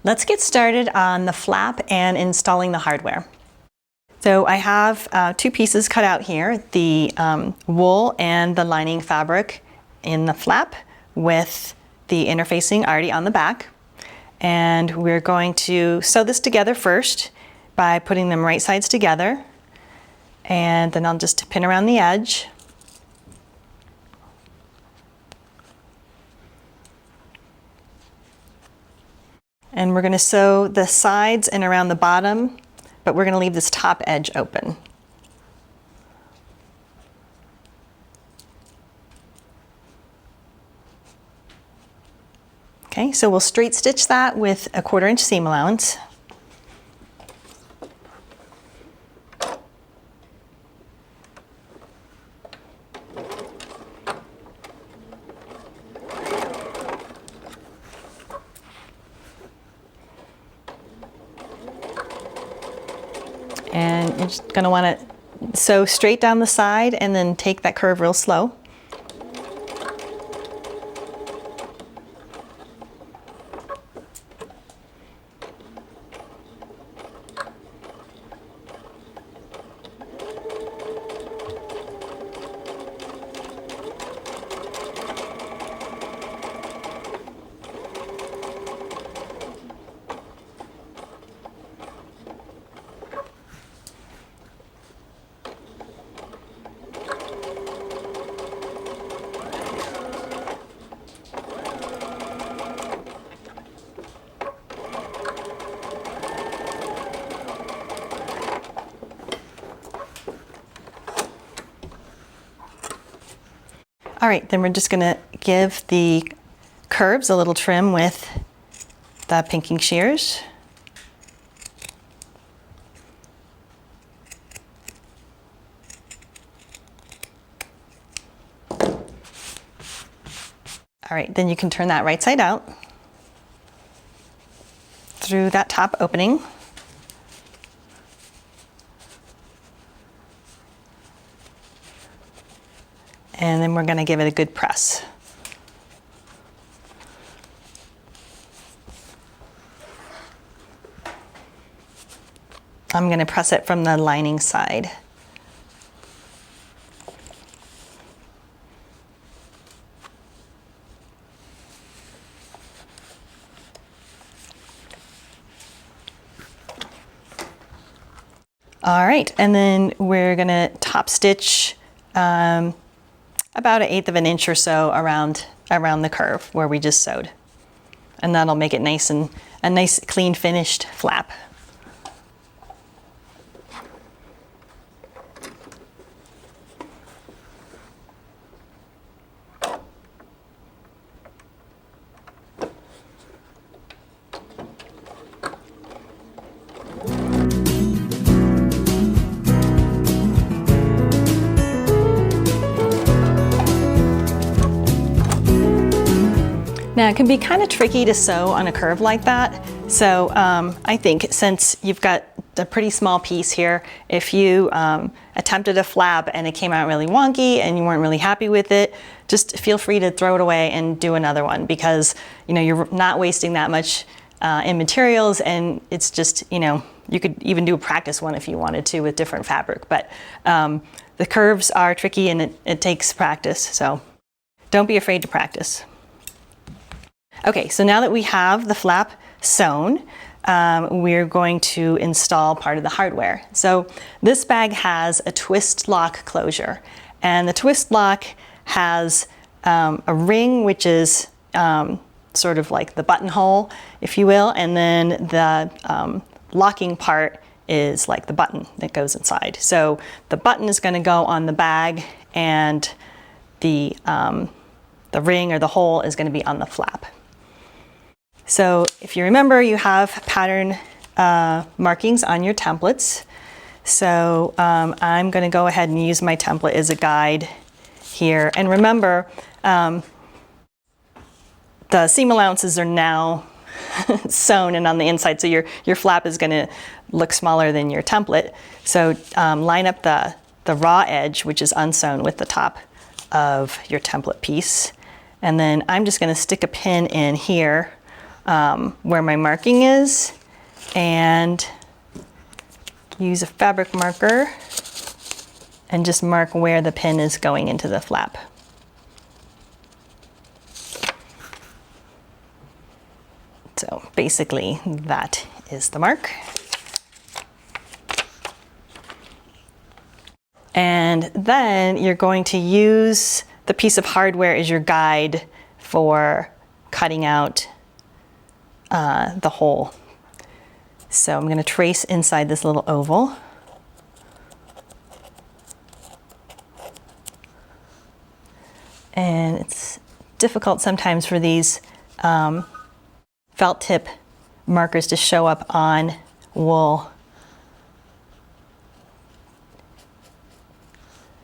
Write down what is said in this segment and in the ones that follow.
Let's get started on the flap and installing the hardware. So I have two pieces cut out here, the wool and the lining fabric in the flap with the interfacing already on the back. And we're going to sew this together first by putting them right sides together. And then I'll just pin around the edge. And we're going to sew the sides and around the bottom, but we're going to leave this top edge open. Okay, so we'll straight stitch that with a 1/4 inch seam allowance. And you're just going to want to sew straight down the side and then take that curve real slow. All right, then we're just going to give the curves a little trim with the pinking shears. All right, then you can turn that right side out through that top opening. And then we're going to give it a good press. I'm going to press it from the lining side. All right, and then we're going to top stitch about 1/8 of an inch or so around the curve where we just sewed. And that'll make it nice and a nice clean finished flap. Now it can be kind of tricky to sew on a curve like that. So I think since you've got a pretty small piece here, if you attempted a flap and it came out really wonky and you weren't really happy with it, just feel free to throw it away and do another one, because you're not wasting that much in materials, and it's just, you could even do a practice one if you wanted to with different fabric. But the curves are tricky and it takes practice, so don't be afraid to practice. Okay, so now that we have the flap sewn, we're going to install part of the hardware. So this bag has a twist lock closure, and the twist lock has a ring, which is sort of like the buttonhole, if you will, and then the locking part is like the button that goes inside. So the button is going to go on the bag, and the ring or the hole is going to be on the flap. So if you remember, you have pattern markings on your templates. So I'm going to go ahead and use my template as a guide here. And remember, the seam allowances are now sewn and on the inside, so your flap is going to look smaller than your template. So line up the raw edge, which is unsewn, with the top of your template piece. And then I'm just going to stick a pin in here where my marking is and use a fabric marker and just mark where the pin is going into the flap. So basically that is the mark. And then you're going to use the piece of hardware as your guide for cutting out the hole. So I'm going to trace inside this little oval. And it's difficult sometimes for these felt tip markers to show up on wool.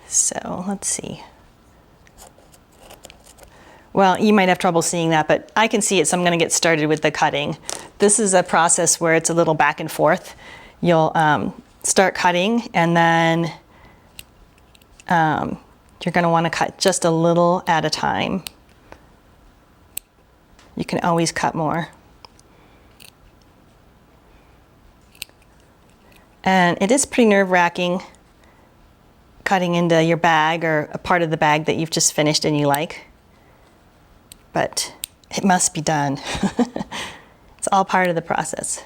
So let's see. Well, you might have trouble seeing that, but I can see it, so I'm going to get started with the cutting. This is a process where it's a little back and forth. You'll start cutting, and then you're going to want to cut just a little at a time. You can always cut more. And it is pretty nerve-wracking cutting into your bag or a part of the bag that you've just finished and you like. But it must be done. It's all part of the process.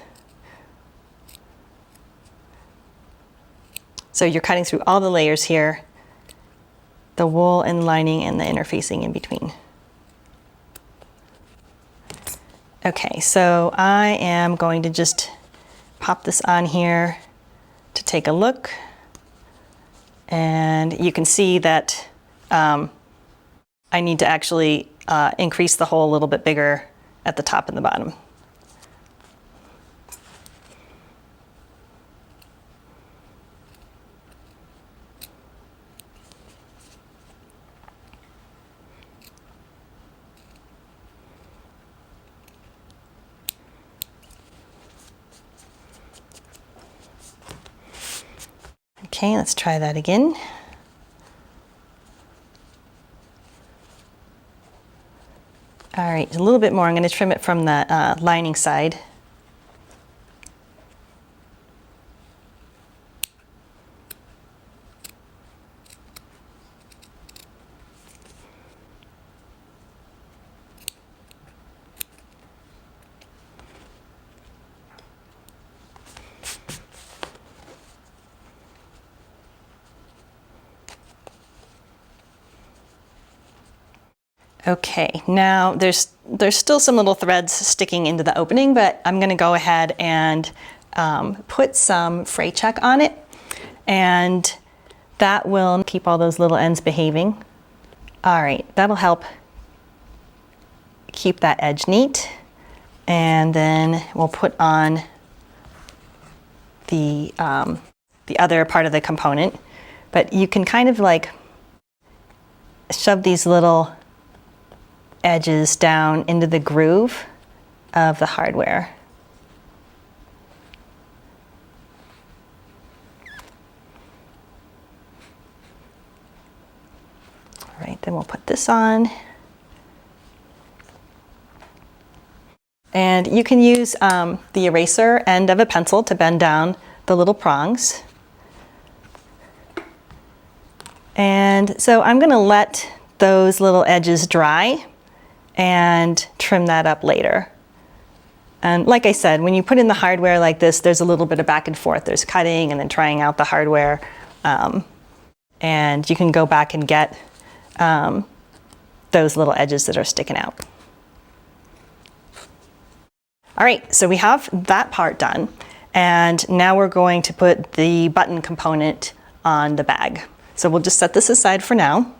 So you're cutting through all the layers here, the wool and lining and the interfacing in between. Okay, so I am going to just pop this on here to take a look. And you can see that I need to actually increase the hole a little bit bigger at the top and the bottom. Okay, let's try that again. All right, a little bit more. I'm going to trim it from the lining side. Okay, now there's still some little threads sticking into the opening, but I'm going to go ahead and put some fray check on it, and that will keep all those little ends behaving. All right, that'll help keep that edge neat, and then we'll put on the other part of the component. But you can kind of like shove these little edges down into the groove of the hardware. All right, then we'll put this on. And you can use the eraser end of a pencil to bend down the little prongs. And so I'm going to let those little edges dry and trim that up later. And like I said, when you put in the hardware like this, there's a little bit of back and forth. There's cutting and then trying out the hardware. And you can go back and get those little edges that are sticking out. All right, so we have that part done. And now we're going to put the button component on the bag. So we'll just set this aside for now.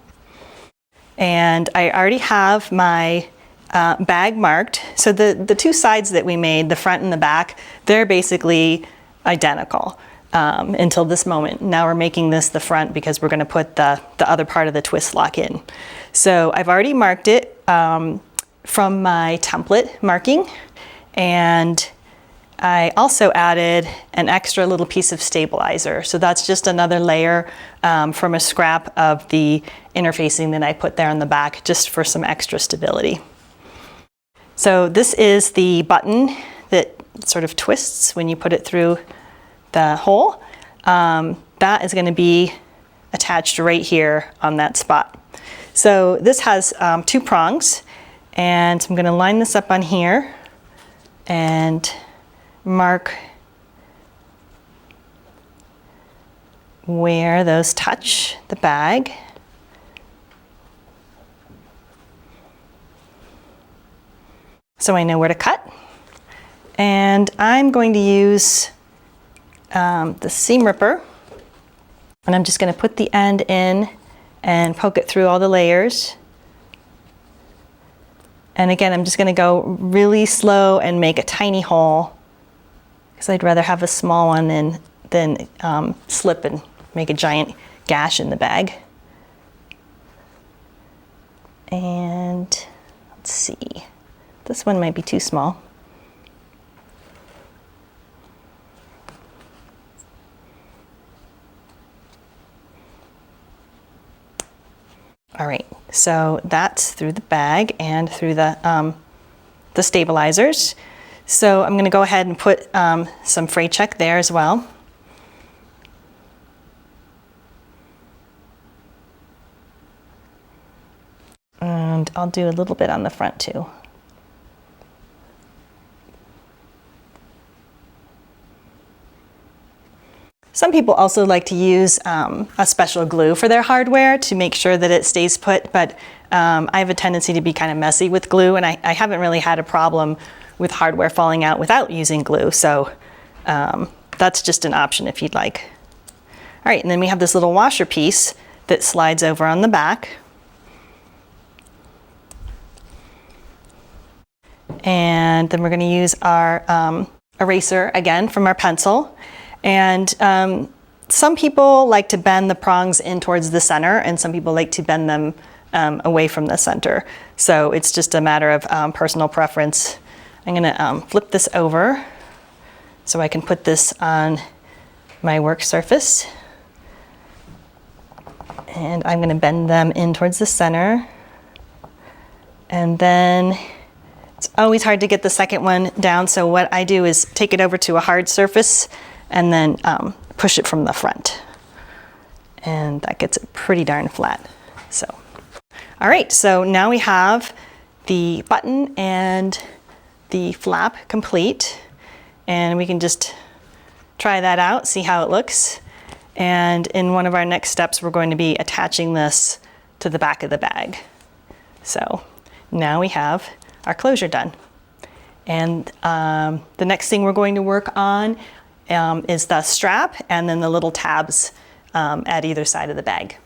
And I already have my bag marked. So the two sides that we made, the front and the back, they're basically identical until this moment. Now we're making this the front because we're going to put the other part of the twist lock in. So I've already marked it from my template marking, and I also added an extra little piece of stabilizer. So that's just another layer from a scrap of the interfacing that I put there on the back, just for some extra stability. So this is the button that sort of twists when you put it through the hole. That is going to be attached right here on that spot. So this has 2 prongs, and I'm going to line this up on here and mark where those touch the bag. So I know where to cut. And I'm going to use the seam ripper, and I'm just going to put the end in and poke it through all the layers. And again, I'm just going to go really slow and make a tiny hole, because I'd rather have a small one than slip and make a giant gash in the bag. And let's see, this one might be too small. All right, so that's through the bag and through the stabilizers. So I'm going to go ahead and put some fray check there as well. And I'll do a little bit on the front too. Some people also like to use a special glue for their hardware to make sure that it stays put, but I have a tendency to be kind of messy with glue, and I haven't really had a problem with hardware falling out without using glue, so that's just an option if you'd like. All right, and then we have this little washer piece that slides over on the back. And then we're going to use our eraser again from our pencil. And some people like to bend the prongs in towards the center, and some people like to bend them away from the center. So it's just a matter of personal preference. I'm going to flip this over so I can put this on my work surface. And I'm going to bend them in towards the center. And then it's always hard to get the second one down, so what I do is take it over to a hard surface and then push it from the front. And that gets it pretty darn flat. So, all right, so now we have the button and the flap complete. And we can just try that out, see how it looks. And in one of our next steps, we're going to be attaching this to the back of the bag. So now we have our closure done. And the next thing we're going to work on is the strap and then the little tabs at either side of the bag.